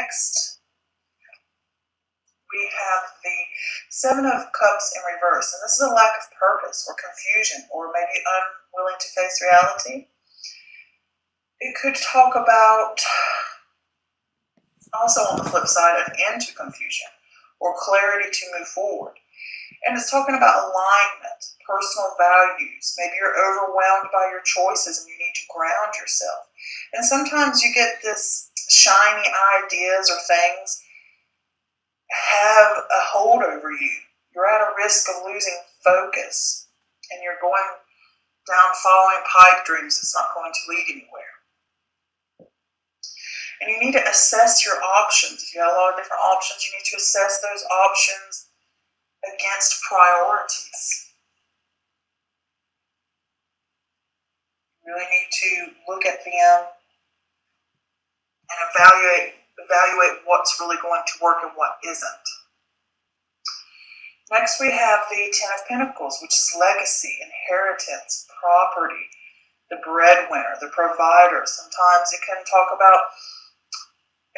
Next, we have the Seven of Cups in reverse, and this is a lack of purpose or confusion or maybe unwilling to face reality. It could talk about, also on the flip side, an end to confusion or clarity to move forward. And it's talking about alignment, personal values. Maybe you're overwhelmed by your choices and you need to ground yourself. And sometimes you get this shiny ideas or things have a hold over you. You're at a risk of losing focus and you're going down following pipe dreams that's not going to lead anywhere. And you need to assess your options. If you have a lot of different options, you need to assess those options against priorities. You really need to look at them and evaluate what's really going to work and what isn't. Next we have the Ten of Pentacles, which is legacy, inheritance, property, the breadwinner, the provider. Sometimes it can talk about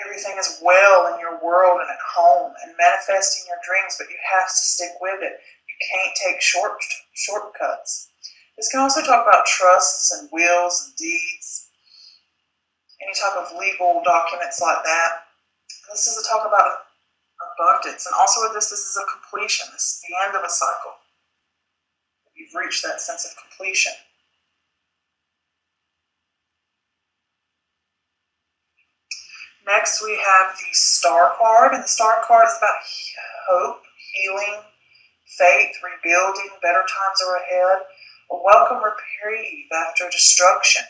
everything is well in your world and at home and manifesting your dreams, but you have to stick with it. You can't take shortcuts. This can also talk about trusts and wills and deeds, any type of legal documents like that. This is a talk about abundance, and also with this is a completion. This is the end of a cycle. You've reached that sense of completion. Next we have the Star card, and the Star card is about hope, healing, faith, rebuilding, better times are ahead, a welcome reprieve after destruction.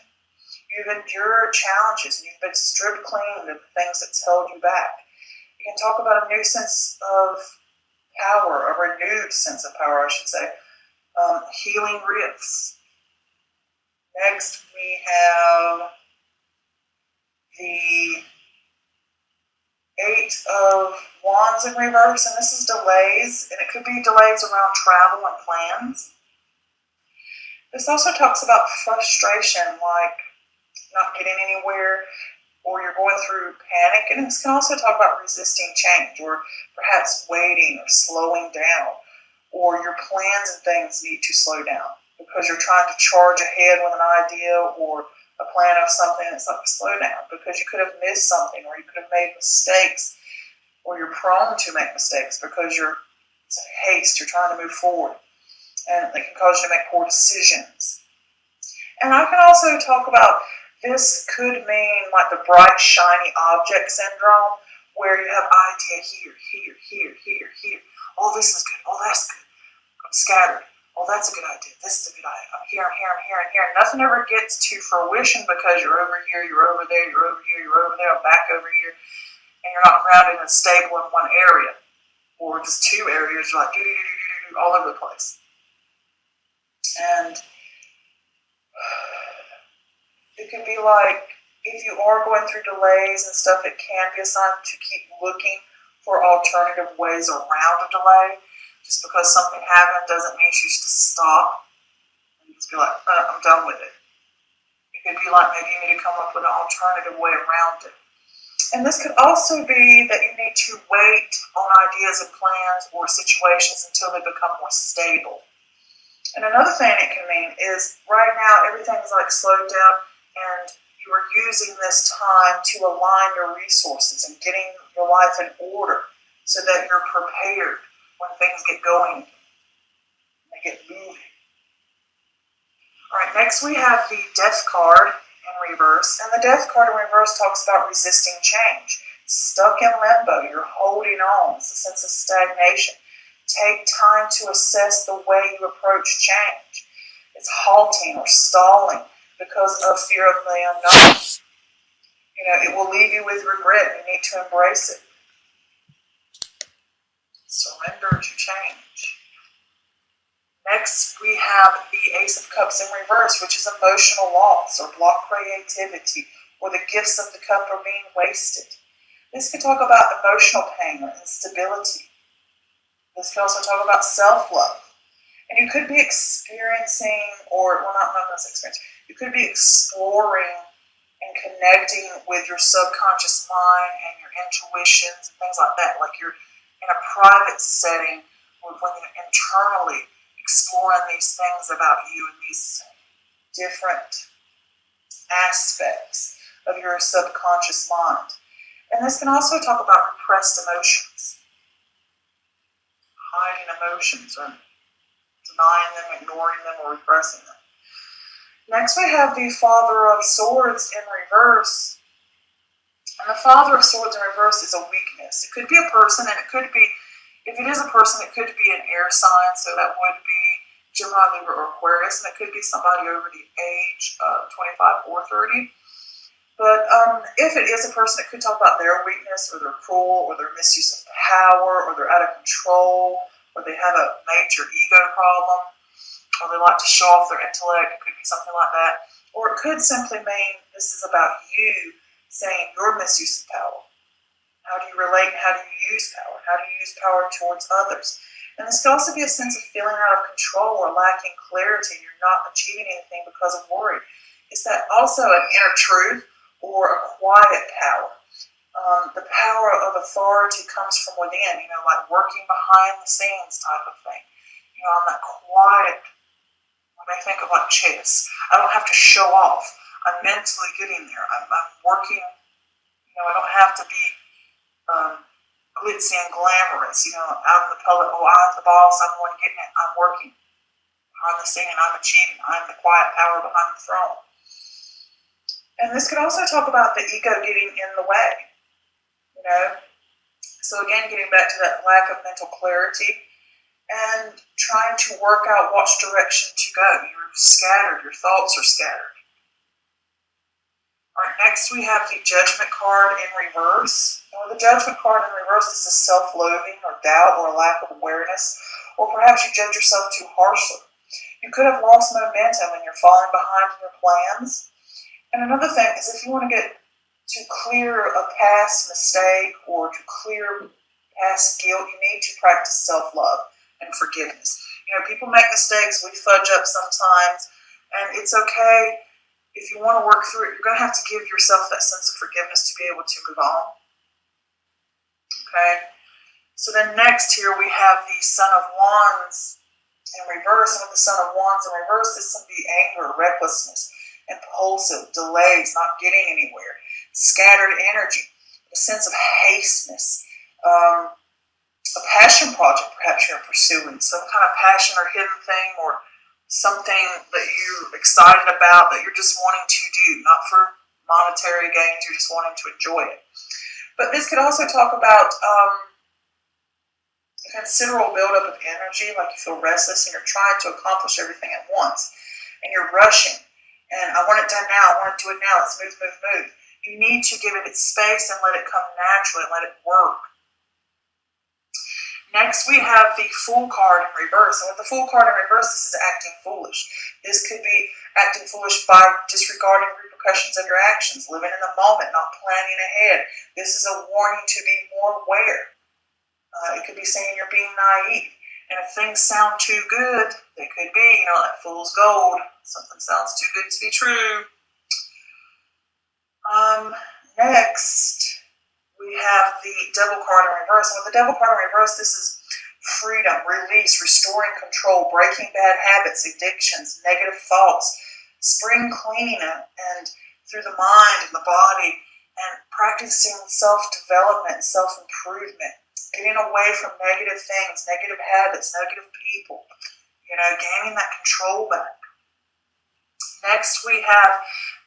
You've endured challenges and you've been stripped clean of the things that's held you back. You can talk about a new sense of power, a renewed sense of power, I should say, healing rifts. Next we have the Eight of Wands in reverse, and this is delays, and it could be delays around travel and plans. This also talks about frustration, like not getting anywhere, or you're going through panic, and this can also talk about resisting change, or perhaps waiting or slowing down, or your plans and things need to slow down because you're trying to charge ahead with an idea or a plan of something that's like slow down because you could have missed something, or you could have made mistakes, or you're prone to make mistakes because it's haste, you're trying to move forward, and it can cause you to make poor decisions. And I can also talk about this could mean like the bright shiny object syndrome, where you have idea here. Oh, this is good. Oh, that's good. I'm scattered. Oh, that's a good idea. This is a good idea. I'm here. Nothing ever gets to fruition because you're over here, you're over there, you're over here, you're over there, I'm back over here, and you're not grounded and stable in one area, or just two areas. You're like all over the place. And it can be like, if you are going through delays and stuff, it can be a sign to keep looking for alternative ways around a delay. Just because something happened doesn't mean you should stop and just be like, I'm done with it. It could be like maybe you need to come up with an alternative way around it. And this could also be that you need to wait on ideas and plans or situations until they become more stable. And another thing it can mean is right now everything is like slowed down and you are using this time to align your resources and getting your life in order so that you're prepared when things get going, they get moving. All right, next we have the Death card in reverse, and the Death card in reverse talks about resisting change. Stuck in limbo, you're holding on. It's a sense of stagnation. Take time to assess the way you approach change. It's halting or stalling because of fear of the unknown. It will leave you with regret. You need to embrace it. Surrender to change. Next, we have the Ace of Cups in reverse, which is emotional loss or blocked creativity, or the gifts of the cup are being wasted. This can talk about emotional pain or instability. This can also talk about self-love. And you could be experiencing, or, well, not experience, you could be exploring and connecting with your subconscious mind and your intuitions and things like that. Like you're in a private setting when you're internally exploring these things about you and these different aspects of your subconscious mind. And this can also talk about repressed emotions, hiding emotions, or denying them, ignoring them, or repressing them. Next we have the Father of Swords in reverse. And the Father of Swords in reverse is a weakness. It could be a person, and it could be, if it is a person, it could be an air sign, so that would be Gemini, Libra, or Aquarius, and it could be somebody over the age of 25 or 30. But if it is a person, it could talk about their weakness, or their cruel, or their misuse of power, or they're out of control, or they have a major ego problem, or they like to show off their intellect. It could be something like that. Or it could simply mean this is about you saying your misuse of power. How do you relate and how do you use power? How do you use power towards others? And this could also be a sense of feeling out of control or lacking clarity. You're not achieving anything because of worry. Is that also an inner truth or a quiet power? The power of authority comes from within, like working behind the scenes type of thing. I'm that quiet. When I think of like chess, I don't have to show off. I'm mentally getting there. I'm working. I don't have to be glitzy and glamorous. Out in the public. Oh, I'm the boss. I'm the one getting it. I'm working behind the scene, and I'm achieving. I'm the quiet power behind the throne. And this could also talk about the ego getting in the way. So again, getting back to that lack of mental clarity. And trying to work out which direction to go. You're scattered. Your thoughts are scattered. All right, next we have the Judgment card in reverse. And with the Judgment card in reverse, this is self-loathing or doubt or a lack of awareness. Or perhaps you judge yourself too harshly. You could have lost momentum and you're falling behind in your plans. And another thing is if you want to get to clear a past mistake or to clear past guilt, you need to practice self-love and forgiveness. People make mistakes, we fudge up sometimes, and it's okay. If you want to work through it, you're going to have to give yourself that sense of forgiveness to be able to move on. Okay? So then next here we have the Son of Wands in reverse, and with the Son of Wands in reverse, this can be anger, recklessness, impulsive, delays, not getting anywhere, scattered energy, a sense of hasteness, a passion project perhaps you're pursuing, some kind of passion or hidden thing or something that you're excited about that you're just wanting to do, not for monetary gains, you're just wanting to enjoy it. But this could also talk about a considerable buildup of energy, like you feel restless and you're trying to accomplish everything at once and you're rushing and I want it done now, I want to do it now, let's move. You need to give it its space and let it come naturally and let it work. Next, we have the Fool card in reverse. And with the Fool card in reverse, this is acting foolish. This could be acting foolish by disregarding repercussions of your actions, living in the moment, not planning ahead. This is a warning to be more aware. It could be saying you're being naive. And if things sound too good, they could be, like fool's gold. Something sounds too good to be true. Next, we have the Devil card in reverse. And with the Devil card in reverse, this is freedom, release, restoring control, breaking bad habits, addictions, negative thoughts, spring cleaning and through the mind and the body, and practicing self-development, self-improvement, getting away from negative things, negative habits, negative people, gaining that control back. Next, we have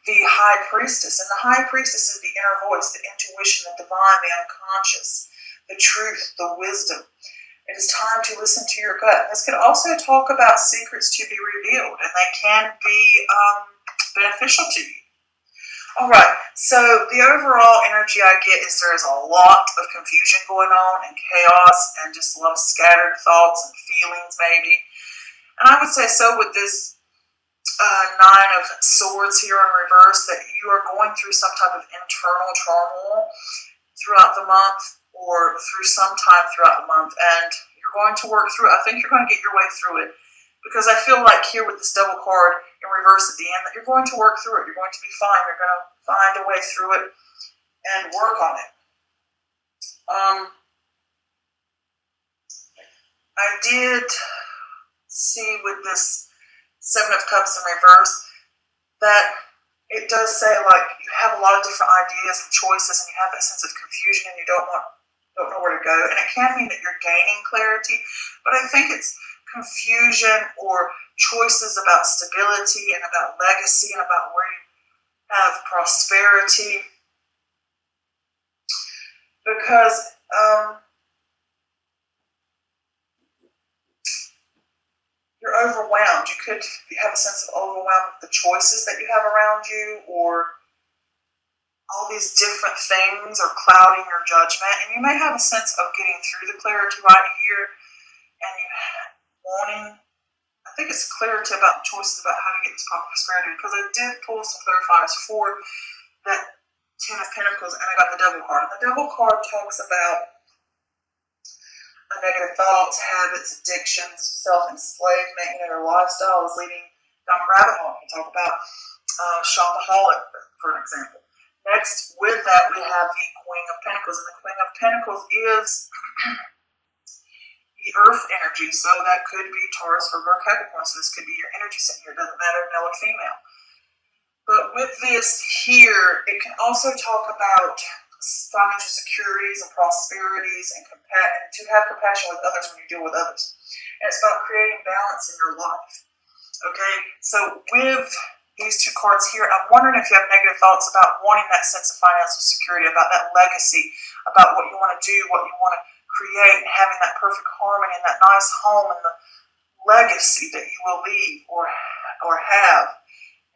the High Priestess. And the High Priestess is the inner voice, the intuition, the divine, the unconscious, the truth, the wisdom. It is time to listen to your gut. This could also talk about secrets to be revealed, and they can be beneficial to you. All right, so the overall energy I get is there is a lot of confusion going on and chaos and just a lot of scattered thoughts and feelings maybe. And I would say so with this Nine of Swords here in reverse, that you are going through some type of internal turmoil throughout the month or through some time throughout the month, and you're going to work through it. I think you're going to get your way through it, Because I feel like here with this Devil card in reverse at the end that you're going to work through it. You're going to be fine. You're going to find a way through it and work on it. I did see with this Seven of Cups in reverse that it does say like you have a lot of different ideas and choices, and you have that sense of confusion, and you don't know where to go. And it can mean that you're gaining clarity, but I think it's confusion or choices about stability and about legacy and about where you have prosperity. Because you're overwhelmed. You could have a sense of overwhelm with the choices that you have around you, or all these different things are clouding your judgment. And you may have a sense of getting through the clarity right here, and you wanting, I think it's clarity about the choices about how to get this prosperity, because I did pull some clarifiers for that Ten of Pentacles, and I got the Devil card. And the Devil card talks about negative thoughts, habits, addictions, self-enslavement, your lifestyle is leading down a rabbit hole. You talk about shopaholic, for an example. Next, with that, we have the Queen of Pentacles, and the Queen of Pentacles is the Earth energy, so that could be Taurus, Virgo, or Capricorn, so this could be your energy center here. It doesn't matter male or female. But with this here, it can also talk about financial securities and prosperities and to have compassion with others when you deal with others. And it's about creating balance in your life. Okay, so with these two cards here, I'm wondering if you have negative thoughts about wanting that sense of financial security, about that legacy, about what you want to do, what you want to create, and having that perfect harmony and that nice home and the legacy that you will leave or have,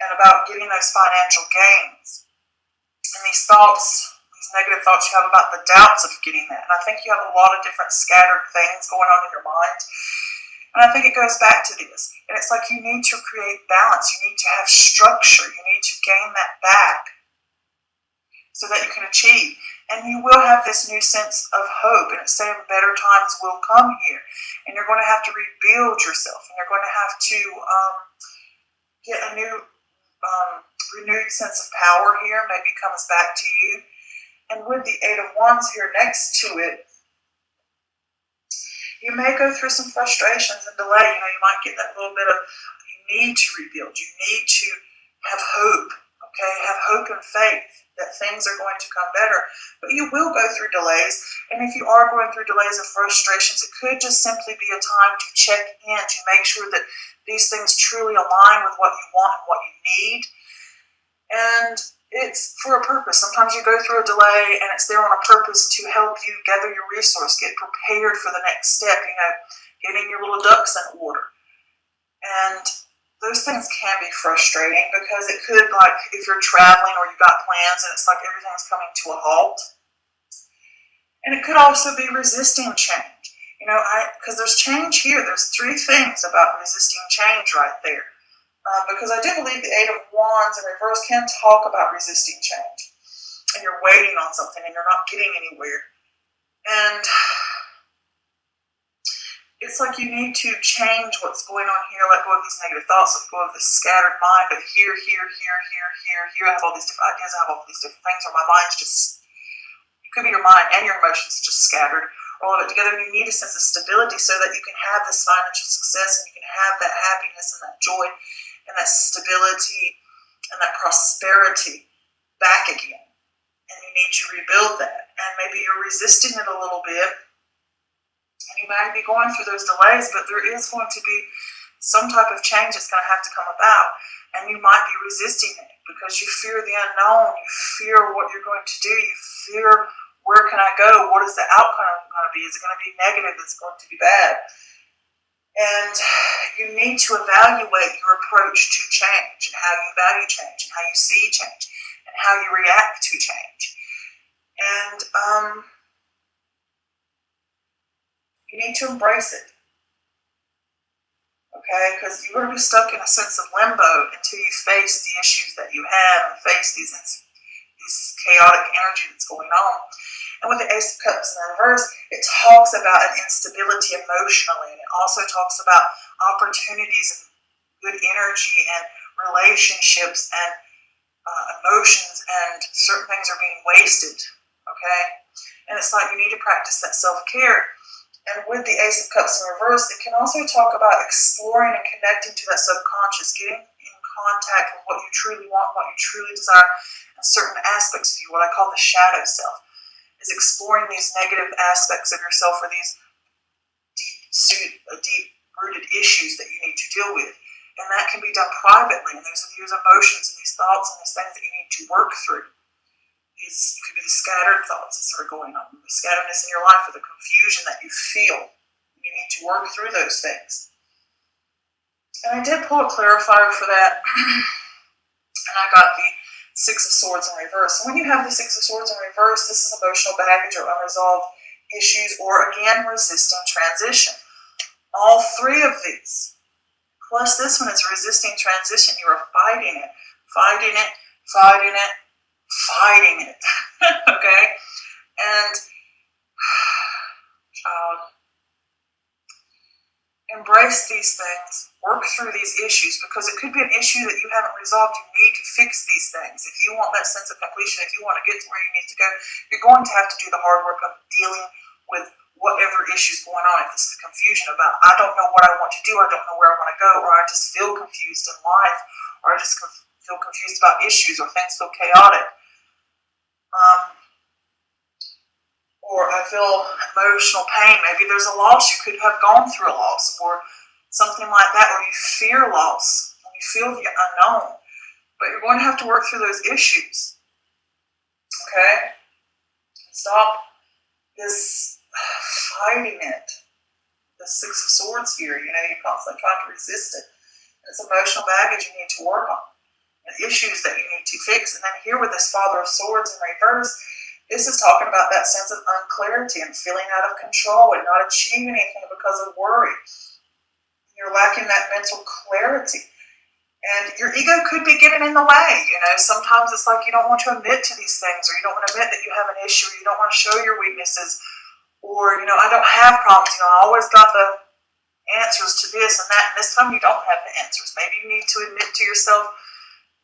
and about getting those financial gains. And these thoughts, negative thoughts you have about the doubts of getting that. And I think you have a lot of different scattered things going on in your mind. And I think it goes back to this. And it's like you need to create balance. You need to have structure. You need to gain that back so that you can achieve. And you will have this new sense of hope. And it's saying better times will come here. And you're going to have to rebuild yourself. And you're going to have to get a new renewed sense of power here. Maybe comes back to you. And with the Eight of Wands here next to it, you may go through some frustrations and delay. You might get that little bit of, you need to rebuild. You need to have hope, okay? Have hope and faith that things are going to come better. But you will go through delays. And if you are going through delays and frustrations, it could just simply be a time to check in, to make sure that these things truly align with what you want and what you need. And it's for a purpose. Sometimes you go through a delay and it's there on a purpose to help you gather your resource, get prepared for the next step, getting your little ducks in order. And those things can be frustrating because it could, like, if you're traveling or you've got plans and it's like everything's coming to a halt. And it could also be resisting change. Because there's change here. There's three things about resisting change right there. Because I do believe the Eight of Wands in reverse can talk about resisting change. And you're waiting on something and you're not getting anywhere. And it's like you need to change what's going on here, let go of these negative thoughts, let go of this scattered mind of here, I have all these different ideas, I have all these different things, or my mind's just, it could be your mind and your emotions just scattered, all of it together. And you need a sense of stability so that you can have this financial success and you can have that happiness and that joy and that stability and that prosperity back again. And you need to rebuild that. And maybe you're resisting it a little bit. And you might be going through those delays, but there is going to be some type of change that's going to have to come about. And you might be resisting it because you fear the unknown. You fear what you're going to do. You fear, where can I go? What is the outcome going to be? Is it going to be negative? Is it going to be bad? And you need to evaluate your approach to change and how you value change and how you see change and how you react to change. And you need to embrace it. Okay? Because you're going to be stuck in a sense of limbo until you face the issues that you have and face these chaotic energy that's going on. And with the Ace of Cups in reverse, it talks about an instability emotionally, and it also talks about opportunities and good energy and relationships and emotions, and certain things are being wasted, okay? And it's like you need to practice that self-care. And with the Ace of Cups in reverse, it can also talk about exploring and connecting to that subconscious, getting in contact with what you truly want, what you truly desire, and certain aspects of you, what I call the shadow self, is exploring these negative aspects of yourself or these deep-rooted issues that you need to deal with. And that can be done privately, and those are these emotions and these thoughts and these things that you need to work through. These could be the scattered thoughts that are going on, the scatteredness in your life, or the confusion that you feel. You need to work through those things. And I did pull a clarifier for that, and I got the Six of Swords in reverse. And when you have the Six of Swords in reverse, this is emotional baggage or unresolved issues, or again, resisting transition. All three of these. Plus this one is resisting transition. You are fighting it, fighting it, fighting it, fighting it. Okay? And, child, embrace these things. Work through these issues, because it could be an issue that you haven't resolved. You need to fix these things. If you want that sense of completion, if you want to get to where you need to go, you're going to have to do the hard work of dealing with whatever issue's going on. If it's the confusion about, I don't know what I want to do, I don't know where I want to go, or I just feel confused in life, or I just feel confused about issues, or things feel chaotic. Or I feel emotional pain. Maybe there's a loss. You could have gone through a loss, or something like that, or you fear loss, and you feel the unknown. But you're going to have to work through those issues. Okay? Stop this fighting it. The Six of Swords here, you're constantly trying to resist it. It's emotional baggage you need to work on, and issues that you need to fix. And then here with this Father of Swords in reverse, this is talking about that sense of unclarity and feeling out of control and not achieving anything because of worry. You're lacking that mental clarity. And your ego could be getting in the way. Sometimes it's like you don't want to admit to these things, or you don't want to admit that you have an issue, or you don't want to show your weaknesses, or, I don't have problems. I always got the answers to this and that, and this time you don't have the answers. Maybe you need to admit to yourself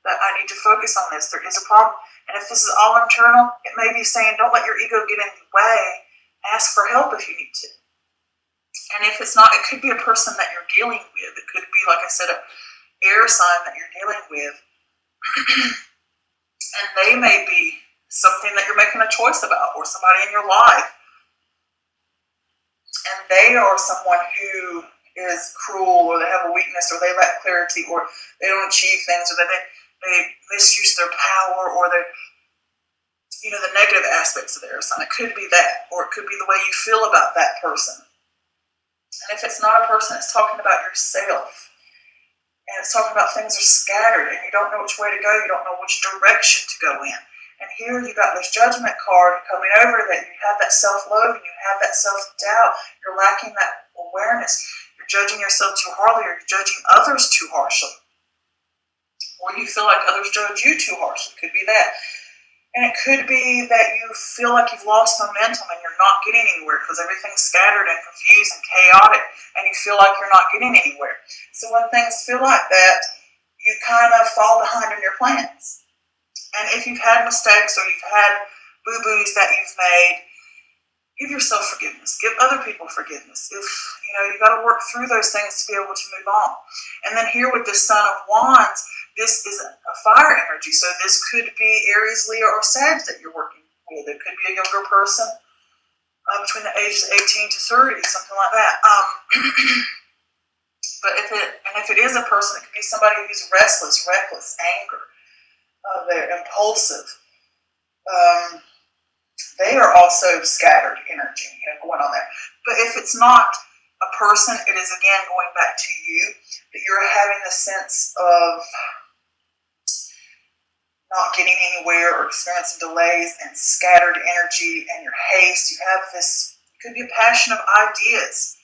that I need to focus on this. There is a problem. And if this is all internal, it may be saying, don't let your ego get in the way. Ask for help if you need to. And if it's not, it could be a person that you're dealing with. It could be, like I said, an air sign that you're dealing with. And they may be something that you're making a choice about, or somebody in your life. And they are someone who is cruel, or they have a weakness, or they lack clarity, or they don't achieve things, or they misuse their power, or the negative aspects of their sign. It could be that, or it could be the way you feel about that person. And if it's not a person, it's talking about yourself. And it's talking about things are scattered, and you don't know which way to go, you don't know which direction to go in. And here you got this Judgment card coming over, that you have that self-loathing, you have that self-doubt, you're lacking that awareness, you're judging yourself too hardly, or you're judging others too harshly. Or you feel like others judge you too harshly. It could be that. And it could be that you feel like you've lost momentum and you're not getting anywhere because everything's scattered and confused and chaotic, and you feel like you're not getting anywhere. So when things feel like that, you kind of fall behind in your plans. And if you've had mistakes, or you've had boo-boos that you've made, give yourself forgiveness. Give other people forgiveness. If, you got to work through those things to be able to move on. And then here with the Son of Wands, this is a fire energy. So this could be Aries, Leo, or Sag that you're working with. It could be a younger person between the ages of 18 to 30, something like that. But if it is a person, it could be somebody who's restless, reckless, angry. They're impulsive. They are also scattered energy, going on there. But if it's not a person, it is again going back to you, that you're having the sense of not getting anywhere, or experiencing delays and scattered energy and your haste. You have this, it could be a passion of ideas,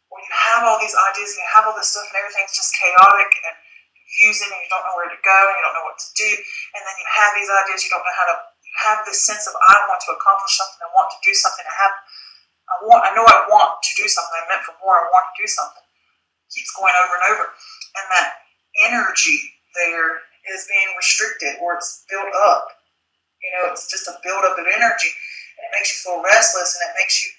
or you have all these ideas and you have all this stuff and everything's just chaotic and confusing, and you don't know where to go and you don't know what to do. And then you have these ideas, you don't know how to, you have this sense of, I want to accomplish something, I want to do something, I know I want to do something, I meant for more, I want to do something. keeps going over and over. And that energy there is being restricted, or it's built up. It's just a buildup of energy. And it makes you feel restless, and it makes you